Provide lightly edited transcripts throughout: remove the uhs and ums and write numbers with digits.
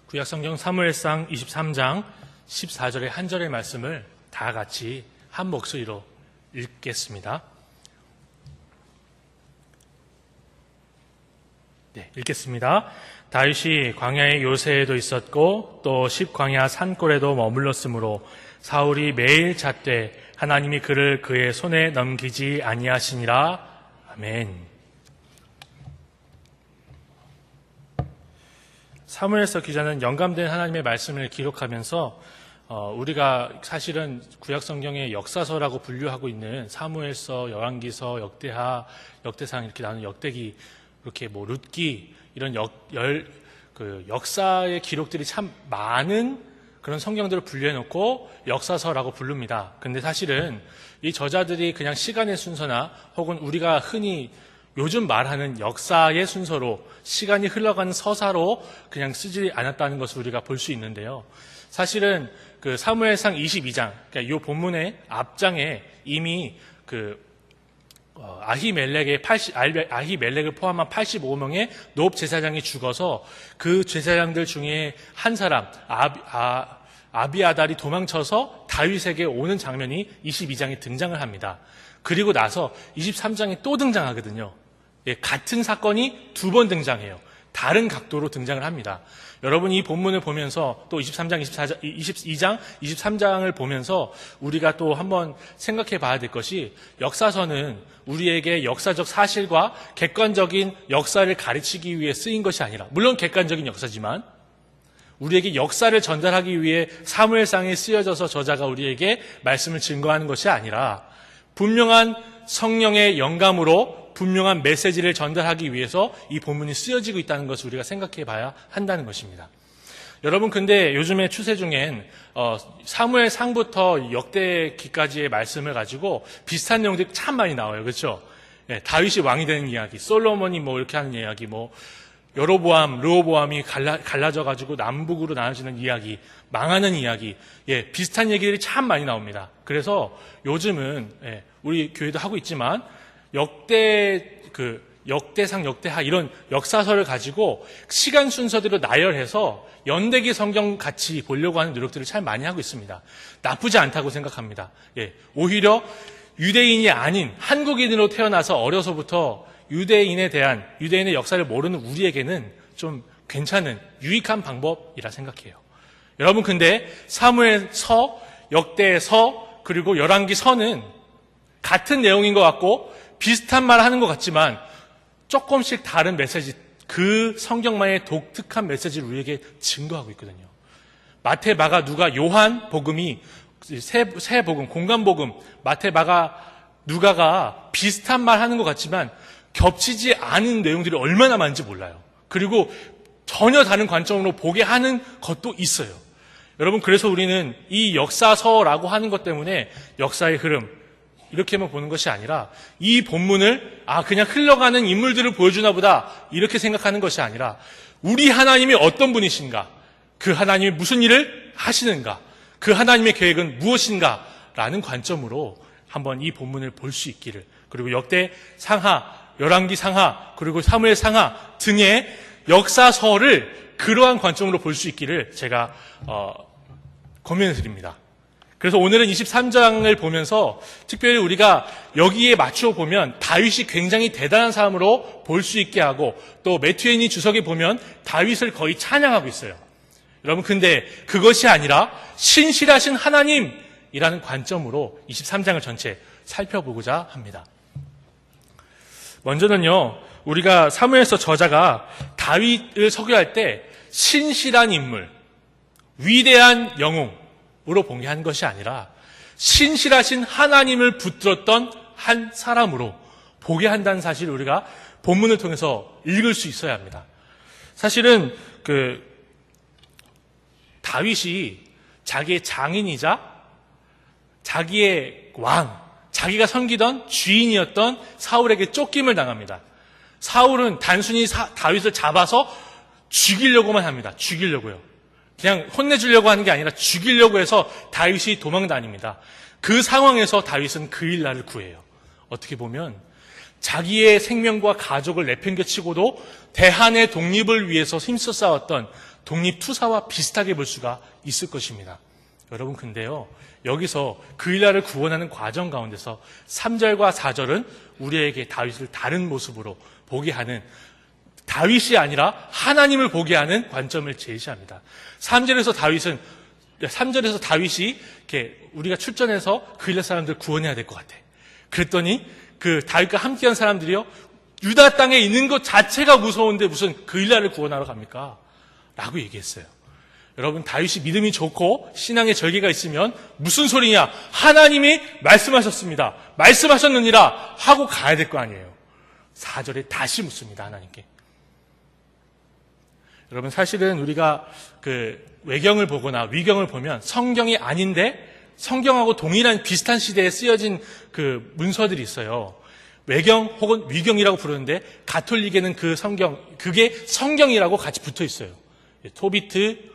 구약성경 사무엘상 23장 14절의 한 절의 말씀을 다 같이 한 목소리로 읽겠습니다. 읽겠습니다. 다윗이 광야의 요새에도 있었고 또 십광야 산골에도 머물렀으므로 사울이 매일 잣되 하나님이 그를 그의 손에 넘기지 아니하시니라. 아멘. 사무엘서 기자는 영감된 하나님의 말씀을 기록하면서 우리가 사실은 구약성경의 역사서라고 분류하고 있는 사무엘서, 열왕기서, 역대하, 역대상 이렇게 나누는 역대기, 이렇게 룻기 이런 역사의 기록들이 참 많은 그런 성경들을 분류해놓고 역사서라고 부릅니다. 근데 사실은 이 저자들이 그냥 시간의 순서나 혹은 우리가 흔히 요즘 말하는 역사의 순서로 시간이 흘러가는 서사로 그냥 쓰지 않았다는 것을 우리가 볼 수 있는데요. 사실은 그 사무엘상 22장, 그러니까 이 본문의 앞장에 이미 아히멜렉을 포함한 85명의 노업 제사장이 죽어서 그 제사장들 중에 한 사람 아비아달이 도망쳐서 다윗에게 오는 장면이 22장에 등장을 합니다. 그리고 나서 23장에 또 등장하거든요. 같은 사건이 두 번 등장해요. 다른 각도로 등장을 합니다. 여러분 이 본문을 보면서 또 23장, 22장, 23장을 보면서 우리가 또 한번 생각해 봐야 될 것이 역사서는 우리에게 역사적 사실과 객관적인 역사를 가르치기 위해 쓰인 것이 아니라 물론 객관적인 역사지만 우리에게 역사를 전달하기 위해 사무엘상에 쓰여져서 저자가 우리에게 말씀을 증거하는 것이 아니라 분명한 성령의 영감으로 분명한 메시지를 전달하기 위해서 이 본문이 쓰여지고 있다는 것을 우리가 생각해 봐야 한다는 것입니다. 여러분 근데 요즘의 추세 중엔 사무엘상부터 역대기까지의 말씀을 가지고 비슷한 내용들이 참 많이 나와요. 그렇죠? 다윗이 왕이 되는 이야기, 솔로몬이 이렇게 하는 이야기, 여로보암, 르호보암이 갈라져 가지고 남북으로 나눠지는 이야기, 망하는 이야기, 비슷한 얘기들이 참 많이 나옵니다. 그래서 요즘은 우리 교회도 하고 있지만 역대상, 역대하 이런 역사서를 가지고 시간 순서대로 나열해서 연대기 성경 같이 보려고 하는 노력들을 참 많이 하고 있습니다. 나쁘지 않다고 생각합니다. 오히려 유대인이 아닌 한국인으로 태어나서 어려서부터 유대인의 역사를 모르는 우리에게는 좀 괜찮은 유익한 방법이라 생각해요. 여러분 근데 사무엘서, 역대서 그리고 열왕기서는 같은 내용인 것 같고 비슷한 말 하는 것 같지만 조금씩 다른 메시지, 그 성경만의 독특한 메시지를 우리에게 증거하고 있거든요. 마태, 마가, 누가, 요한 복음이 세 복음, 공간복음, 마태, 마가, 누가가 비슷한 말 하는 것 같지만 겹치지 않은 내용들이 얼마나 많은지 몰라요. 그리고 전혀 다른 관점으로 보게 하는 것도 있어요. 여러분 그래서 우리는 이 역사서라고 하는 것 때문에 역사의 흐름 이렇게만 보는 것이 아니라 이 본문을 그냥 흘러가는 인물들을 보여주나 보다 이렇게 생각하는 것이 아니라 우리 하나님이 어떤 분이신가, 그 하나님이 무슨 일을 하시는가, 그 하나님의 계획은 무엇인가 라는 관점으로 한번 이 본문을 볼 수 있기를, 그리고 역대 상하, 열왕기 상하, 그리고 사무엘 상하 등의 역사서를 그러한 관점으로 볼 수 있기를 제가 권면해 드립니다. 그래서 오늘은 23장을 보면서 특별히 우리가 여기에 맞추어 보면 다윗이 굉장히 대단한 사람으로 볼 수 있게 하고 또 매튜엔이 주석에 보면 다윗을 거의 찬양하고 있어요. 여러분 근데 그것이 아니라 신실하신 하나님이라는 관점으로 23장을 전체 살펴보고자 합니다. 먼저는요, 우리가 사무엘서 저자가 다윗을 소개할 때 신실한 인물, 위대한 영웅으로 봉해한 것이 아니라 신실하신 하나님을 붙들었던 한 사람으로 보게 한다는 사실을 우리가 본문을 통해서 읽을 수 있어야 합니다. 사실은 다윗이 자기의 장인이자 자기의 자기가 섬기던 주인이었던 사울에게 쫓김을 당합니다. 사울은 단순히 다윗을 잡아서 죽이려고만 합니다. 죽이려고요. 그냥 혼내주려고 하는 게 아니라 죽이려고 해서 다윗이 도망 다닙니다. 그 상황에서 다윗은 그 일날을 구해요. 어떻게 보면 자기의 생명과 가족을 내팽개치고도 대한의 독립을 위해서 힘써 싸웠던 독립투사와 비슷하게 볼 수가 있을 것입니다. 여러분, 근데요, 여기서 그일라를 구원하는 과정 가운데서 3절과 4절은 우리에게 다윗을 다른 모습으로 보게 하는, 다윗이 아니라 하나님을 보게 하는 관점을 제시합니다. 3절에서 다윗이 이렇게 우리가 출전해서 그일라 사람들 구원해야 될 것 같아. 그랬더니 그 다윗과 함께한 사람들이요, 유다 땅에 있는 것 자체가 무서운데 무슨 그일라를 구원하러 갑니까? 라고 얘기했어요. 여러분, 다윗이 믿음이 좋고 신앙의 절개가 있으면 무슨 소리냐? 하나님이 말씀하셨습니다. 말씀하셨느니라 하고 가야 될 거 아니에요. 4절에 다시 묻습니다, 하나님께. 여러분, 사실은 우리가 그 외경을 보거나 위경을 보면 성경이 아닌데 성경하고 동일한 비슷한 시대에 쓰여진 그 문서들이 있어요. 외경 혹은 위경이라고 부르는데 가톨릭에는 그 성경, 그게 성경이라고 같이 붙어 있어요. 토비트,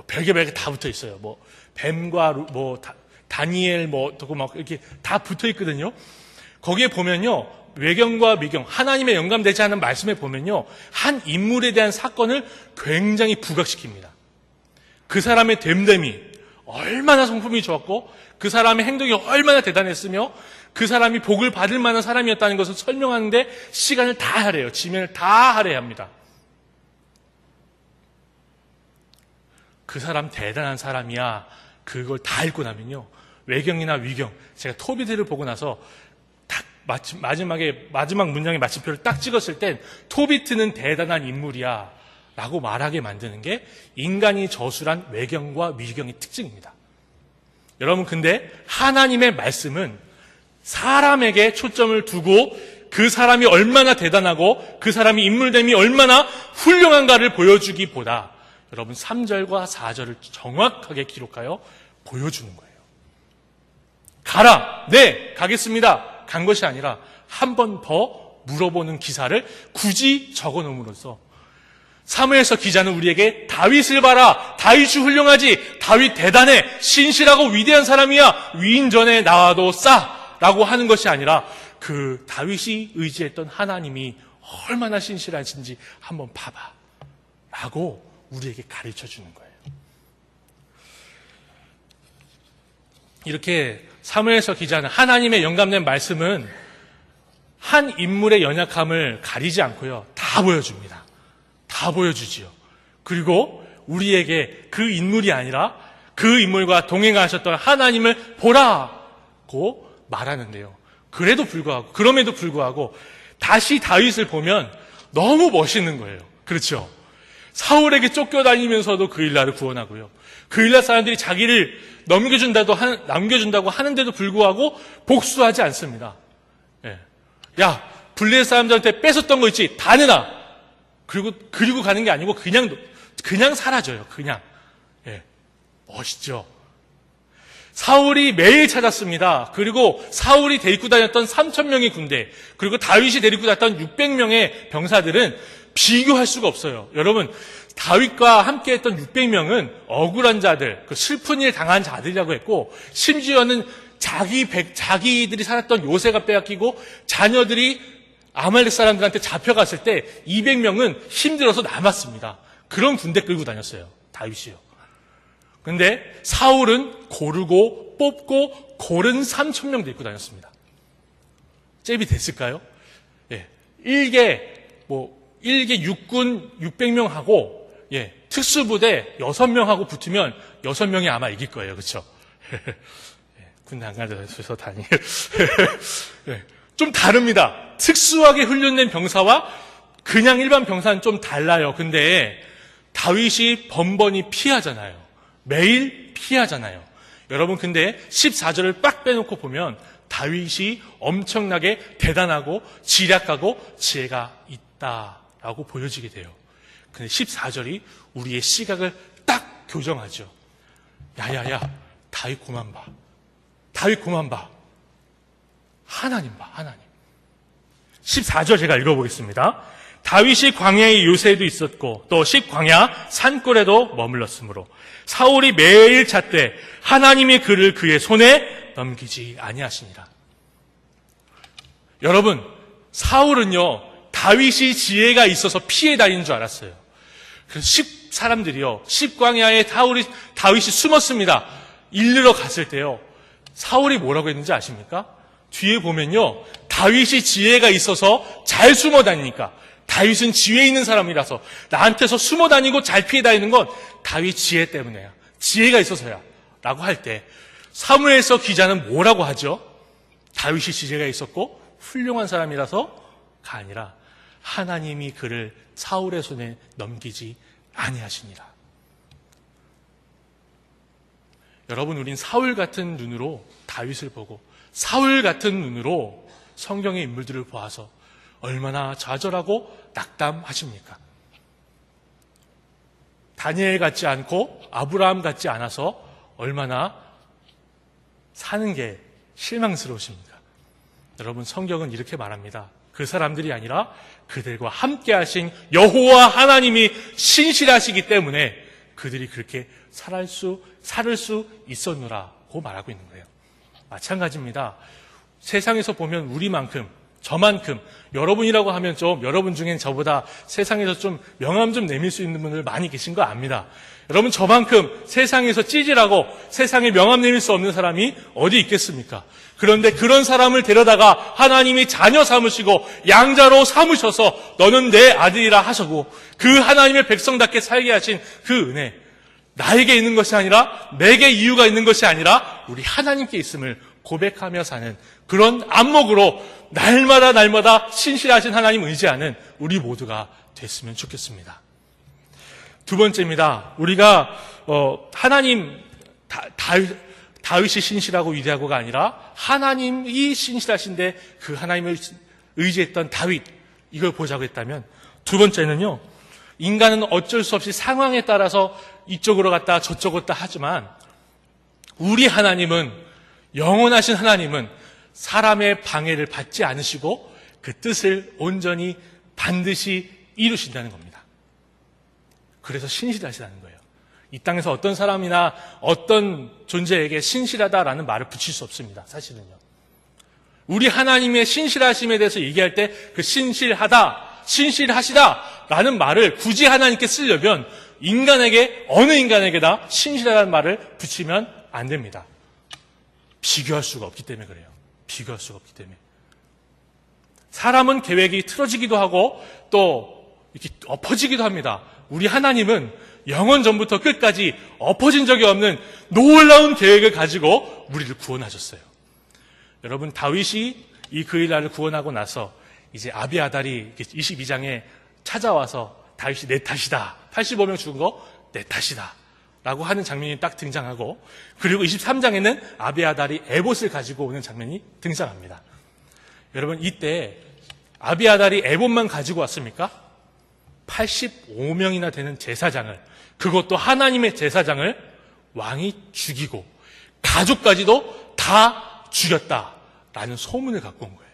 별게 다 붙어 있어요. 뱀과 다니엘 이렇게 다 붙어 있거든요. 거기에 보면요, 외경과 미경, 하나님의 영감되지 않은 말씀에 보면요, 한 인물에 대한 사건을 굉장히 부각시킵니다. 그 사람의 됨됨이 얼마나 성품이 좋았고, 그 사람의 행동이 얼마나 대단했으며, 그 사람이 복을 받을 만한 사람이었다는 것을 설명하는데 시간을 다 할애해요. 지면을 다 할애합니다. 그 사람 대단한 사람이야. 그걸 다 읽고 나면요, 외경이나 위경, 제가 토비트를 보고 나서 딱 마지막 문장의 마침표를 딱 찍었을 땐 토비트는 대단한 인물이야 라고 말하게 만드는 게 인간이 저술한 외경과 위경의 특징입니다. 여러분, 근데 하나님의 말씀은 사람에게 초점을 두고 그 사람이 얼마나 대단하고 그 사람이 인물됨이 얼마나 훌륭한가를 보여주기보다 여러분 3절과 4절을 정확하게 기록하여 보여주는 거예요. 가라! 네, 가겠습니다. 간 것이 아니라 한 번 더 물어보는 기사를 굳이 적어놓음으로써 사무엘서 기자는 우리에게 다윗을 봐라, 다윗이 훌륭하지, 다윗 대단해, 신실하고 위대한 사람이야, 위인전에 나와도 싸 라고 하는 것이 아니라 그 다윗이 의지했던 하나님이 얼마나 신실하신지 한번 봐봐 라고 우리에게 가르쳐 주는 거예요. 이렇게 사무엘서 기자는 하나님의 영감된 말씀은 한 인물의 연약함을 가리지 않고요, 다 보여줍니다. 다 보여주지요. 그리고 우리에게 그 인물이 아니라 그 인물과 동행하셨던 하나님을 보라고 말하는데요. 그럼에도 불구하고 다시 다윗을 보면 너무 멋있는 거예요. 그렇죠? 사울에게 쫓겨다니면서도 그일라를 구원하고요. 그일라 사람들이 자기를 남겨준다고 하는데도 불구하고 복수하지 않습니다. 예. 야, 블레셋 사람들한테 뺏었던 거 있지? 다 내놔. 그리고 가는 게 아니고 그냥 사라져요. 그냥. 예. 멋있죠? 사울이 매일 찾았습니다. 그리고 사울이 데리고 다녔던 3,000명의 군대, 그리고 다윗이 데리고 다녔던 600명의 병사들은 비교할 수가 없어요. 여러분, 다윗과 함께했던 600명은 억울한 자들, 그 슬픈 일 당한 자들이라고 했고, 심지어는 자기들이 살았던 요새가 빼앗기고 자녀들이 아말렉 사람들한테 잡혀갔을 때 200명은 힘들어서 남았습니다. 그런 군대 끌고 다녔어요, 다윗이요. 근데 사울은 고르고 뽑고 고른 3,000명 데리고 다녔습니다. 잽이 됐을까요? 예. 일개 육군 600명하고, 예, 특수부대 6명하고 붙으면 6명이 아마 이길 거예요. 그렇죠? 예, 군대 안 가서 다니. 예, 좀 다릅니다. 특수하게 훈련된 병사와 그냥 일반 병사는 좀 달라요. 근데 다윗이 번번이 피하잖아요. 매일 피하잖아요. 여러분, 근데 14절을 빡 빼놓고 보면 다윗이 엄청나게 대단하고 지략하고 지혜가 있다라고 보여지게 돼요. 근데 14절이 우리의 시각을 딱 교정하죠. 야야야, 다윗 그만 봐. 다윗 그만 봐. 하나님 봐, 하나님. 14절 제가 읽어보겠습니다. 다윗이 광야의 요새에도 있었고 또 식광야 산골에도 머물렀으므로 사울이 매일 찾되 하나님이 그를 그의 손에 넘기지 아니하시니라. 여러분, 사울은요, 다윗이 지혜가 있어서 피해 다니는 줄 알았어요. 그래서 사람들이요, 십광야에 다윗이 숨었습니다. 일르러 갔을 때요, 사울이 뭐라고 했는지 아십니까? 뒤에 보면요, 다윗이 지혜가 있어서 잘 숨어 다니니까, 다윗은 지혜 있는 사람이라서 나한테서 숨어 다니고 잘 피해 다니는 건 다윗 지혜 때문이야. 지혜가 있어서야. 라고 할 때 사무엘서 기자는 뭐라고 하죠? 다윗이 지혜가 있었고 훌륭한 사람이라서가 아니라 하나님이 그를 사울의 손에 넘기지 아니하시니라. 여러분, 우린 사울 같은 눈으로 다윗을 보고 사울 같은 눈으로 성경의 인물들을 보아서 얼마나 좌절하고 낙담하십니까? 다니엘 같지 않고 아브라함 같지 않아서 얼마나 사는 게 실망스러우십니까? 여러분, 성경은 이렇게 말합니다. 그 사람들이 아니라 그들과 함께 하신 여호와 하나님이 신실하시기 때문에 그들이 그렇게 살을 수 있었노라고 말하고 있는 거예요. 마찬가지입니다. 세상에서 보면 우리만큼, 저만큼, 여러분이라고 하면 좀, 여러분 중엔 저보다 세상에서 좀 명함 좀 내밀 수 있는 분들 많이 계신 거 압니다. 여러분, 저만큼 세상에서 찌질하고 세상에 명함 내밀 수 없는 사람이 어디 있겠습니까? 그런데 그런 사람을 데려다가 하나님이 자녀 삼으시고 양자로 삼으셔서 너는 내 아들이라 하시고 그 하나님의 백성답게 살게 하신 그 은혜, 나에게 있는 것이 아니라 내게 이유가 있는 것이 아니라 우리 하나님께 있음을 고백하며 사는 그런 안목으로 날마다 신실하신 하나님 의지하는 우리 모두가 됐으면 좋겠습니다. 두 번째입니다. 우리가 다윗이 신실하고 위대하고가 아니라 하나님이 신실하신데 그 하나님을 의지했던 다윗, 이걸 보자고 했다면, 두 번째는요, 인간은 어쩔 수 없이 상황에 따라서 이쪽으로 갔다 저쪽으로 갔다 하지만 우리 하나님은, 영원하신 하나님은 사람의 방해를 받지 않으시고 그 뜻을 온전히 반드시 이루신다는 겁니다. 그래서 신실하시다는 거예요. 이 땅에서 어떤 사람이나 어떤 존재에게 신실하다라는 말을 붙일 수 없습니다. 사실은요. 우리 하나님의 신실하심에 대해서 얘기할 때 그 신실하다, 신실하시다라는 말을 굳이 하나님께 쓰려면 인간에게, 어느 인간에게나 신실하다는 말을 붙이면 안 됩니다. 비교할 수가 없기 때문에 그래요. 비교할 수가 없기 때문에. 사람은 계획이 틀어지기도 하고 또 이렇게 엎어지기도 합니다. 우리 하나님은 영원 전부터 끝까지 엎어진 적이 없는 놀라운 계획을 가지고 우리를 구원하셨어요. 여러분, 다윗이 이 그일라를 구원하고 나서 이제 아비아달이 22장에 찾아와서 다윗이 내 탓이다. 85명 죽은 거 내 탓이다. 라고 하는 장면이 딱 등장하고, 그리고 23장에는 아비아달이 에봇을 가지고 오는 장면이 등장합니다. 여러분, 이때 아비아달이 에봇만 가지고 왔습니까? 85명이나 되는 제사장을, 그것도 하나님의 제사장을 왕이 죽이고 가족까지도 다 죽였다라는 소문을 갖고 온 거예요.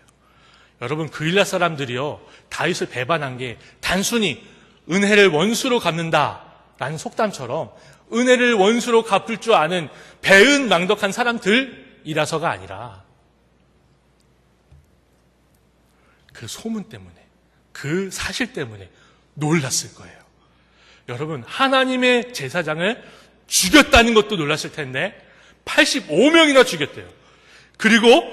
여러분, 그일라 사람들이요, 다윗을 배반한 게 단순히 은혜를 원수로 갚는다라는 속담처럼 은혜를 원수로 갚을 줄 아는 배은망덕한 사람들이라서가 아니라 그 소문 때문에, 그 사실 때문에 놀랐을 거예요. 여러분, 하나님의 제사장을 죽였다는 것도 놀랐을 텐데 85명이나 죽였대요. 그리고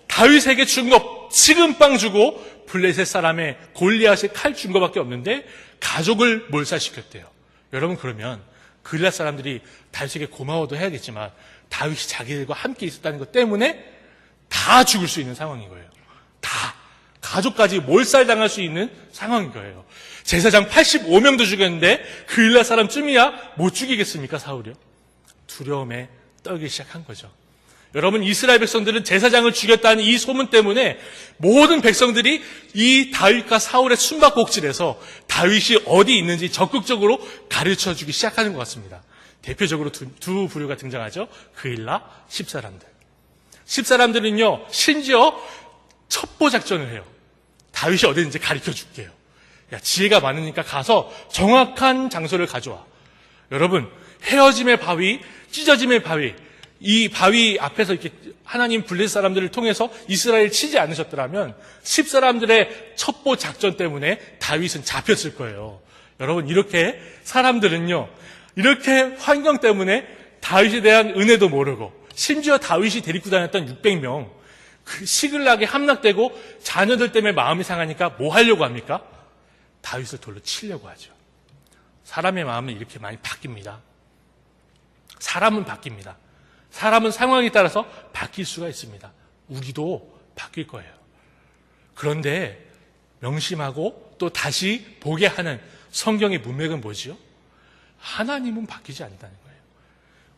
다윗에게 준 거 식은빵 주고 블레셋 사람의 골리앗의 칼 준 거밖에 없는데 가족을 몰살시켰대요. 여러분, 그러면 그일라 사람들이 다윗에게 고마워도 해야겠지만 다윗이 자기들과 함께 있었다는 것 때문에 다 죽을 수 있는 상황인 거예요. 다. 가족까지 몰살당할 수 있는 상황인 거예요. 제사장 85명도 죽였는데 그일라 사람쯤이야 못 죽이겠습니까, 사울이요? 두려움에 떨기 시작한 거죠. 여러분, 이스라엘 백성들은 제사장을 죽였다는 이 소문 때문에 모든 백성들이 이 다윗과 사울의 숨바꼭질에서 다윗이 어디 있는지 적극적으로 가르쳐주기 시작하는 것 같습니다. 대표적으로 두 부류가 등장하죠. 그일라, 십사람들. 십사람들은요, 심지어 첩보 작전을 해요. 다윗이 어디 있는지 가르쳐줄게요. 야, 지혜가 많으니까 가서 정확한 장소를 가져와. 여러분, 헤어짐의 바위, 찢어짐의 바위, 이 바위 앞에서 이렇게 하나님 블레셋 사람들을 통해서 이스라엘을 치지 않으셨더라면 10사람들의 첩보 작전 때문에 다윗은 잡혔을 거예요. 여러분, 이렇게 사람들은요, 이렇게 환경 때문에 다윗에 대한 은혜도 모르고, 심지어 다윗이 데리고 다녔던 600명, 그 시글락에 함락되고 자녀들 때문에 마음이 상하니까 뭐 하려고 합니까? 다윗을 돌로 치려고 하죠. 사람의 마음은 이렇게 많이 바뀝니다. 사람은 바뀝니다. 사람은 상황에 따라서 바뀔 수가 있습니다. 우리도 바뀔 거예요. 그런데 명심하고 또 다시 보게 하는 성경의 문맥은 뭐지요? 하나님은 바뀌지 않는다는 거예요.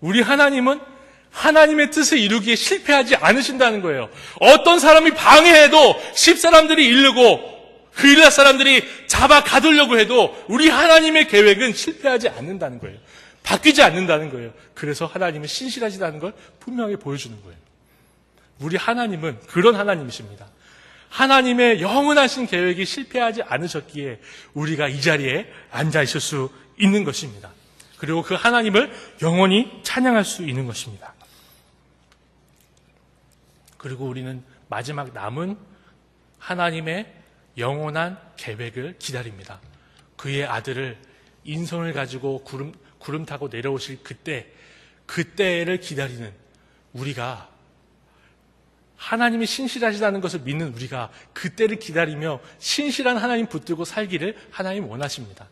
우리 하나님은 하나님의 뜻을 이루기에 실패하지 않으신다는 거예요. 어떤 사람이 방해해도 10사람들이 이르고 그일라 사람들이 잡아 가두려고 해도 우리 하나님의 계획은 실패하지 않는다는 거예요. 바뀌지 않는다는 거예요. 그래서 하나님은 신실하시다는 걸 분명히 보여주는 거예요. 우리 하나님은 그런 하나님이십니다. 하나님의 영원하신 계획이 실패하지 않으셨기에 우리가 이 자리에 앉아 있을 수 있는 것입니다. 그리고 그 하나님을 영원히 찬양할 수 있는 것입니다. 그리고 우리는 마지막 남은 하나님의 영원한 계획을 기다립니다. 그의 아들을 인성을 가지고 구름 타고 내려오실 그때를 기다리는 우리가, 하나님이 신실하시다는 것을 믿는 우리가 그때를 기다리며 신실한 하나님 붙들고 살기를 하나님 원하십니다.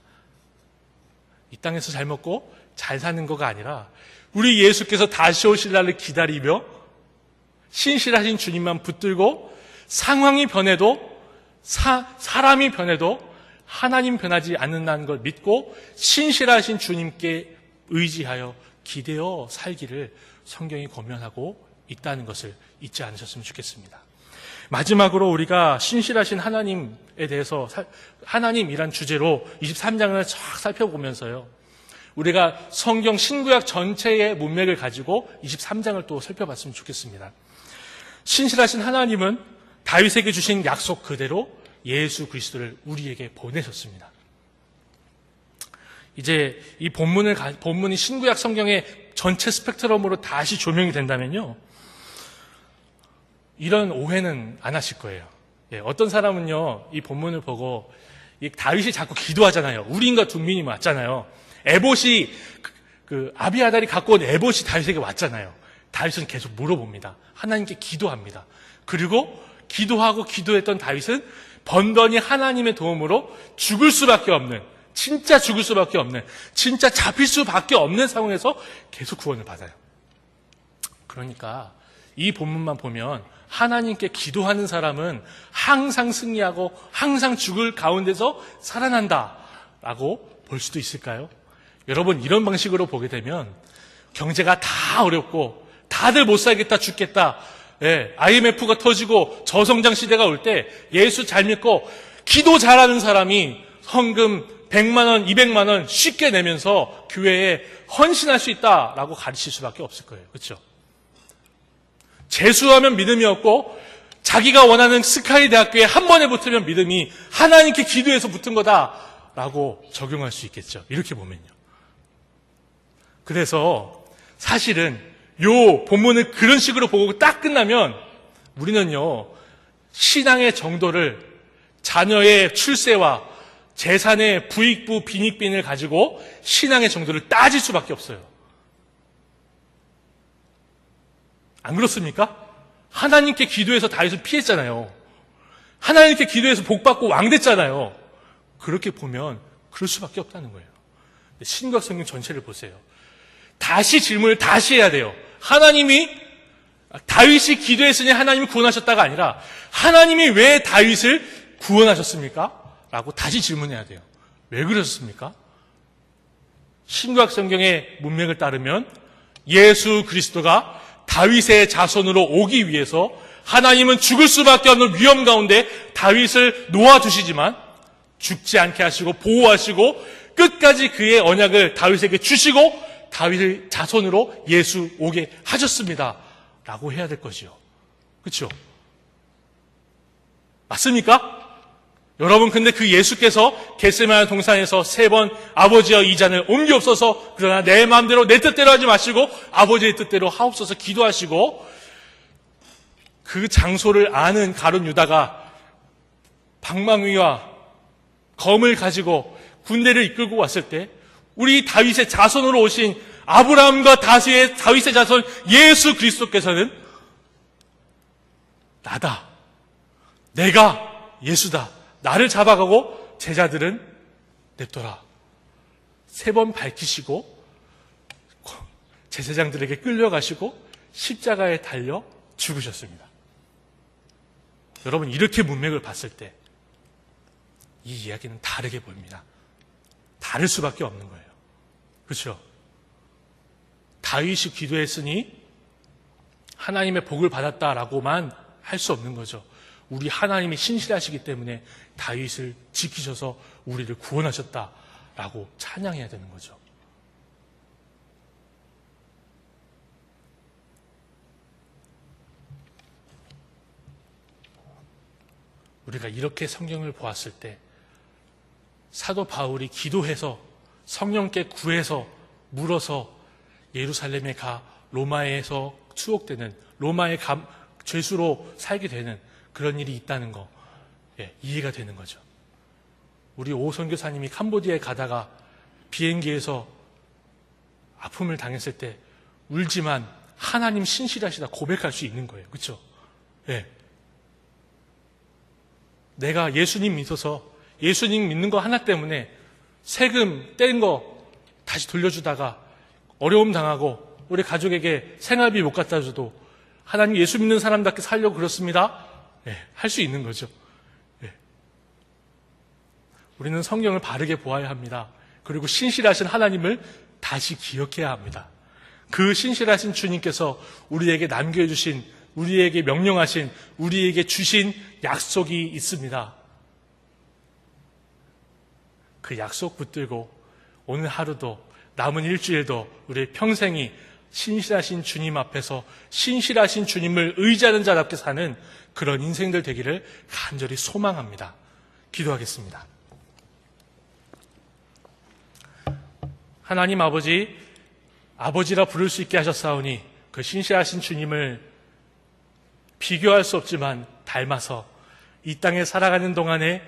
이 땅에서 잘 먹고 잘 사는 거가 아니라 우리 예수께서 다시 오실 날을 기다리며 신실하신 주님만 붙들고 상황이 변해도 사람이 변해도 하나님 변하지 않는다는 걸 믿고 신실하신 주님께 의지하여 기대어 살기를 성경이 권면하고 있다는 것을 잊지 않으셨으면 좋겠습니다. 마지막으로 우리가 신실하신 하나님에 대해서 하나님이란 주제로 23장을 쫙 살펴보면서요, 우리가 성경 신구약 전체의 문맥을 가지고 23장을 또 살펴봤으면 좋겠습니다. 신실하신 하나님은 다윗에게 주신 약속 그대로 예수 그리스도를 우리에게 보내셨습니다. 이제 이 본문이 신구약 성경의 전체 스펙트럼으로 다시 조명이 된다면요, 이런 오해는 안 하실 거예요. 어떤 사람은요, 이 본문을 보고 다윗이 자꾸 기도하잖아요. 우리인과 둠민이 왔잖아요. 에봇이 아비아달이 갖고 온 에봇이 다윗에게 왔잖아요. 다윗은 계속 물어봅니다. 하나님께 기도합니다. 그리고 기도하고 기도했던 다윗은 번번이 하나님의 도움으로 죽을 수밖에 없는, 진짜 죽을 수밖에 없는, 진짜 잡힐 수밖에 없는 상황에서 계속 구원을 받아요. 그러니까 이 본문만 보면 하나님께 기도하는 사람은 항상 승리하고 항상 죽을 가운데서 살아난다라고 볼 수도 있을까요? 여러분, 이런 방식으로 보게 되면 경제가 다 어렵고 다들 못 살겠다, 죽겠다, IMF가 터지고 저성장 시대가 올 때 예수 잘 믿고 기도 잘하는 사람이 헌금 100만 원, 200만 원 쉽게 내면서 교회에 헌신할 수 있다라고 가르칠 수밖에 없을 거예요. 그렇죠? 재수하면 믿음이 없고 자기가 원하는 스카이 대학교에 한 번에 붙으면 믿음이 하나님께 기도해서 붙은 거다라고 적용할 수 있겠죠. 이렇게 보면요. 그래서 사실은 요 본문을 그런 식으로 보고 딱 끝나면 우리는요, 신앙의 정도를 자녀의 출세와 재산의 부익부 빈익빈을 가지고 신앙의 정도를 따질 수밖에 없어요. 안 그렇습니까? 하나님께 기도해서 다윗을 피했잖아요. 하나님께 기도해서 복받고 왕 됐잖아요. 그렇게 보면 그럴 수밖에 없다는 거예요. 신구약 성경 전체를 보세요. 다시 질문을 다시 해야 돼요. 하나님이 다윗이 기도했으니 하나님이 구원하셨다가 아니라 하나님이 왜 다윗을 구원하셨습니까? 라고 다시 질문해야 돼요. 왜 그러셨습니까? 신구약 성경의 문맥을 따르면 예수 그리스도가 다윗의 자손으로 오기 위해서 하나님은 죽을 수밖에 없는 위험 가운데 다윗을 놓아두시지만 죽지 않게 하시고 보호하시고 끝까지 그의 언약을 다윗에게 주시고 다윗의 자손으로 예수 오게 하셨습니다. 라고 해야 될 것이요. 그렇죠? 맞습니까? 여러분, 근데 그 예수께서 겟세마네 동산에서 3번 아버지여 이 잔을 옮기옵소서, 그러나 내 마음대로 내 뜻대로 하지 마시고 아버지의 뜻대로 하옵소서 기도하시고, 그 장소를 아는 가룟 유다가 방망이와 검을 가지고 군대를 이끌고 왔을 때 우리 다윗의 자손으로 오신 아브라함과 다윗의 자손 예수 그리스도께서는 나다, 내가 예수다, 나를 잡아가고 제자들은 냅둬라, 3번 밝히시고 제사장들에게 끌려가시고 십자가에 달려 죽으셨습니다. 여러분, 이렇게 문맥을 봤을 때 이 이야기는 다르게 보입니다. 다를 수밖에 없는 거예요. 그렇죠? 다윗이 기도했으니 하나님의 복을 받았다라고만 할 수 없는 거죠. 우리 하나님이 신실하시기 때문에 다윗을 지키셔서 우리를 구원하셨다라고 찬양해야 되는 거죠. 우리가 이렇게 성경을 보았을 때 사도 바울이 기도해서 성령께 구해서 물어서 예루살렘에 가 로마에서 추옥되는, 로마의 죄수로 살게 되는 그런 일이 있다는 거, 이해가 되는 거죠. 우리 오 선교사님이 캄보디아에 가다가 비행기에서 아픔을 당했을 때 울지만 하나님 신실하시다 고백할 수 있는 거예요. 그렇죠? 내가 예수님 믿어서 예수님 믿는 거 하나 때문에 세금 뗀 거 다시 돌려주다가 어려움 당하고 우리 가족에게 생활비 못 갖다 줘도 하나님 예수 믿는 사람답게 살려고 그렇습니다. 할 수 있는 거죠. 우리는 성경을 바르게 보아야 합니다. 그리고 신실하신 하나님을 다시 기억해야 합니다. 그 신실하신 주님께서 우리에게 남겨주신, 우리에게 명령하신, 우리에게 주신 약속이 있습니다. 그 약속 붙들고 오늘 하루도, 남은 일주일도 우리의 평생이 신실하신 주님 앞에서 신실하신 주님을 의지하는 자답게 사는 그런 인생들 되기를 간절히 소망합니다. 기도하겠습니다. 하나님 아버지, 아버지라 부를 수 있게 하셨사오니 그 신실하신 주님을 비교할 수 없지만 닮아서 이 땅에 살아가는 동안에